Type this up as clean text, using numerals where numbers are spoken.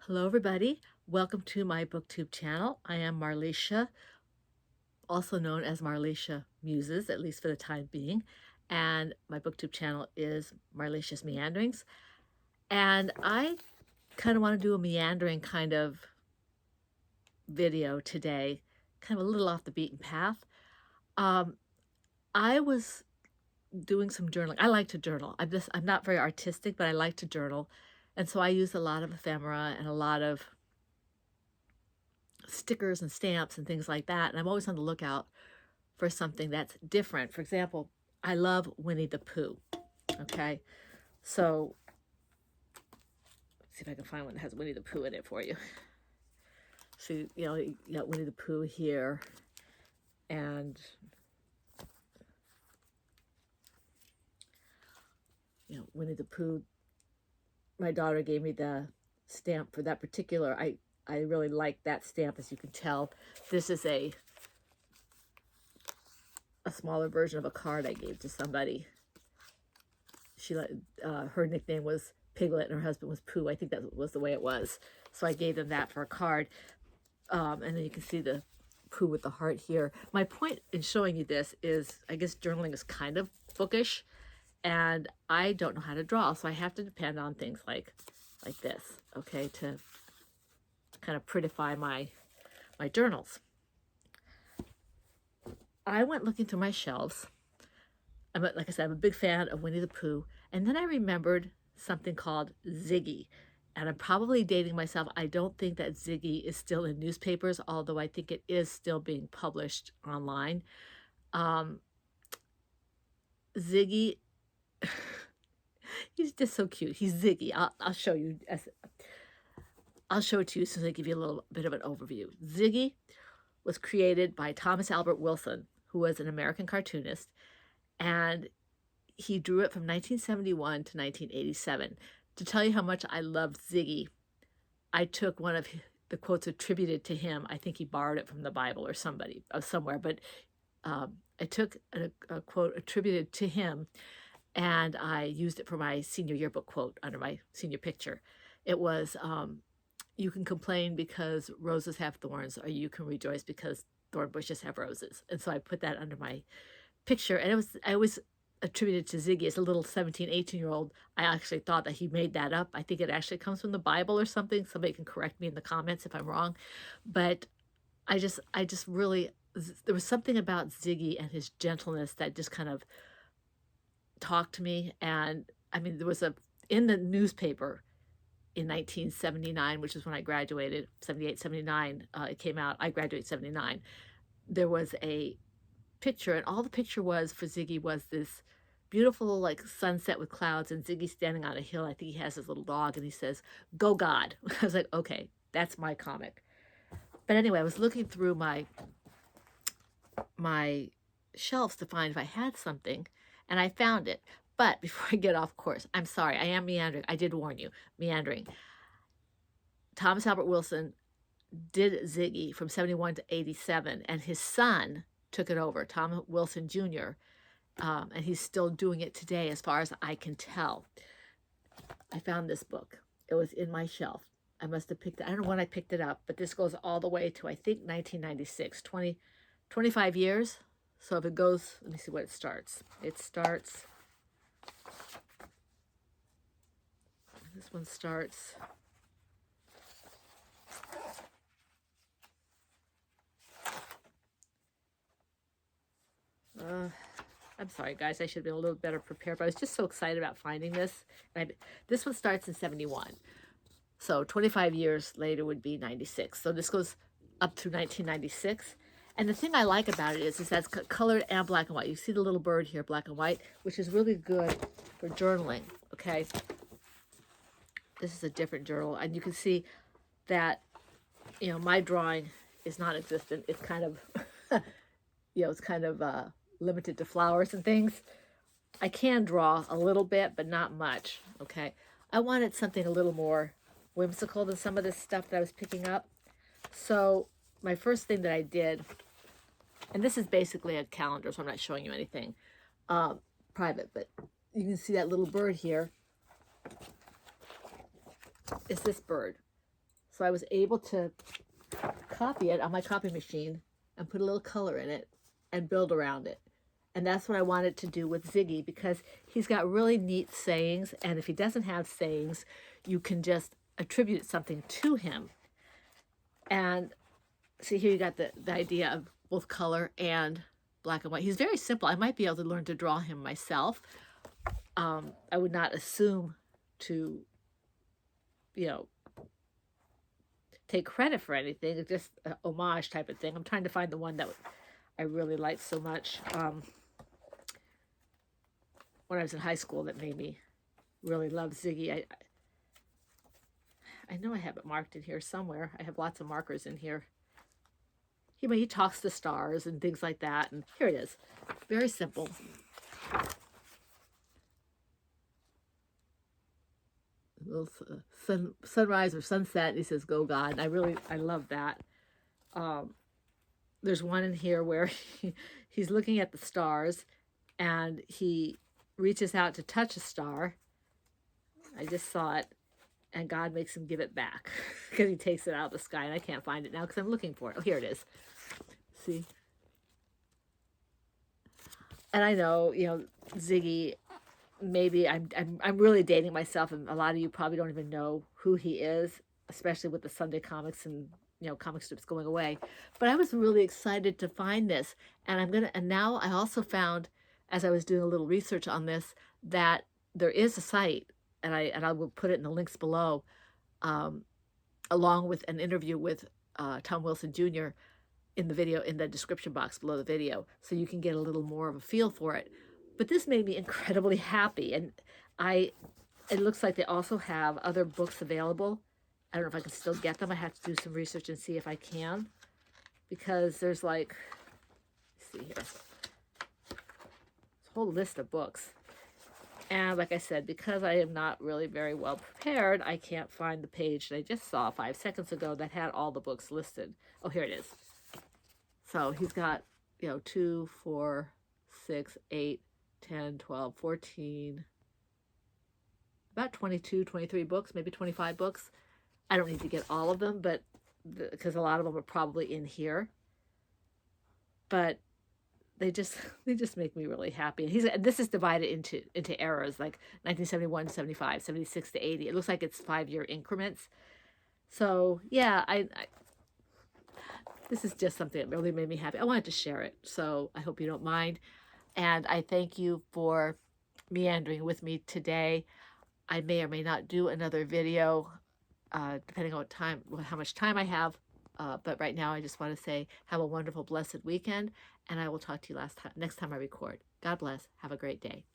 Hello everybody, welcome to my booktube channel. I am Marlecia, also known as Marlecia Muses, at least for the time being, and my booktube channel is Marlecia's Meanderings. And I kind of want to do a meandering kind of video today, kind of a little off the beaten path. I was doing some journaling. I like to journal. I'm not very artistic, but I like to journal. And so I use a lot of ephemera and a lot of stickers and stamps and things like that. And I'm always on the lookout for something that's different. For example, I love Winnie the Pooh. Okay. So let's see if I can find one that has Winnie the Pooh in it for you. So, you got Winnie the Pooh here, and Winnie the Pooh, my daughter gave me the stamp for that particular. I really like that stamp, as you can tell. This is a smaller version of a card I gave to somebody. She her nickname was Piglet and her husband was Pooh. I think that was the way it was. So I gave them that for a card. And then you can see the Pooh with the heart here. My point in showing you this is, I guess journaling is kind of bookish, and I don't know how to draw, so I have to depend on things like this, okay, to kind of prettify my journals. I went looking through my shelves. Like I said, I'm a big fan of Winnie the Pooh, and then I remembered something called Ziggy. And I'm probably dating myself. I don't think that Ziggy is still in newspapers, although I think it is still being published online. Ziggy, he's just so cute. He's Ziggy. I'll show you. I'll show it to you as soon as I give you a little bit of an overview. Ziggy was created by Thomas Albert Wilson, who was an American cartoonist, and he drew it from 1971 to 1987. To tell you how much I loved Ziggy, I took one of the quotes attributed to him. I think he borrowed it from the Bible or somewhere, but I took a quote attributed to him, and I used it for my senior yearbook quote under my senior picture. It was, you can complain because roses have thorns, or you can rejoice because thorn bushes have roses. And so I put that under my picture, and I was attributed to Ziggy as a little 17, 18-year-old. I actually thought that he made that up. I think it actually comes from the Bible or something. Somebody can correct me in the comments if I'm wrong. But I just really, there was something about Ziggy and his gentleness that just kind of talked to me. And I mean, there was in the newspaper in 1979, which is when I graduated, 78, 79, it came out. I graduated 79. There was a picture, and all the picture was for Ziggy was this beautiful like sunset with clouds, and Ziggy standing on a hill. I think he has his little dog, and he says, "Go God." I was like, okay, that's my comic. But anyway, I was looking through my shelves to find if I had something, and I found it. But before I get off course, I'm sorry, I am meandering. I did warn you, meandering. Thomas Albert Wilson did Ziggy from 71 to 87, and his son took it over, Tom Wilson Jr., and he's still doing it today as far as I can tell. I found this book. It was in my shelf. I must have picked it. I don't know when I picked it up, but this goes all the way to, I think, 1996, 25 years. So if it goes, let me see what it starts. It starts, this one starts, I'm sorry, guys. I should have been a little better prepared, but I was just so excited about finding this. This one starts in 71. So 25 years later would be 96. So this goes up through 1996. And the thing I like about it is that's colored and black and white. You see the little bird here, black and white, which is really good for journaling, okay? This is a different journal. And you can see that, my drawing is non-existent. It's kind of, it's kind of limited to flowers and things. I can draw a little bit, but not much, okay? I wanted something a little more whimsical than some of this stuff that I was picking up. So my first thing that I did, and this is basically a calendar, so I'm not showing you anything private, but you can see that little bird here. Is this bird. So I was able to copy it on my copy machine and put a little color in it and build around it. And that's what I wanted to do with Ziggy, because he's got really neat sayings, and if he doesn't have sayings, you can just attribute something to him. And see, here you got the idea of both color and black and white. He's very simple. I might be able to learn to draw him myself. I would not assume to, you know, take credit for anything. It's just an homage type of thing. I'm trying to find the one that I really liked so much when I was in high school that made me really love Ziggy. I know I have it marked in here somewhere. I have lots of markers in here. He talks to stars and things like that. And here it is. Very simple. Little sunrise or sunset. He says, "Go God." And I love that. There's one in here where he's looking at the stars and he reaches out to touch a star. I just saw it. And God makes him give it back because he takes it out of the sky. And I can't find it now because I'm looking for it. Oh, here it is. See? And I know, you know, Ziggy, maybe I'm really dating myself, and a lot of you probably don't even know who he is, especially with the Sunday comics and, you know, comic strips going away. But I was really excited to find this. And now I also found, as I was doing a little research on this, that there is a site, and I will put it in the links below, along with an interview with Tom Wilson Jr. in the description box below the video, so you can get a little more of a feel for it. But this made me incredibly happy, and it looks like they also have other books available. I don't know if I can still get them. I have to do some research and see if I can, because there's like, let's see here, this whole list of books. And like I said, because I am not really very well prepared, I can't find the page that I just saw 5 seconds ago that had all the books listed. Oh, here it is. So he's got, you know, 2, 4, 6, 8, 10, 12, 14, about 22, 23 books, maybe 25 books. I don't need to get all of them, but because a lot of them are probably in here. But they just make me really happy. And this is divided into eras, like 1971 to 75, 76 to 80. It looks like it's 5-year increments. So yeah, this is just something that really made me happy. I wanted to share it, so I hope you don't mind. And I thank you for meandering with me today. I may or may not do another video, depending on how much time I have. But right now, I just want to say, have a wonderful, blessed weekend, and I will talk to you next time I record. God bless. Have a great day.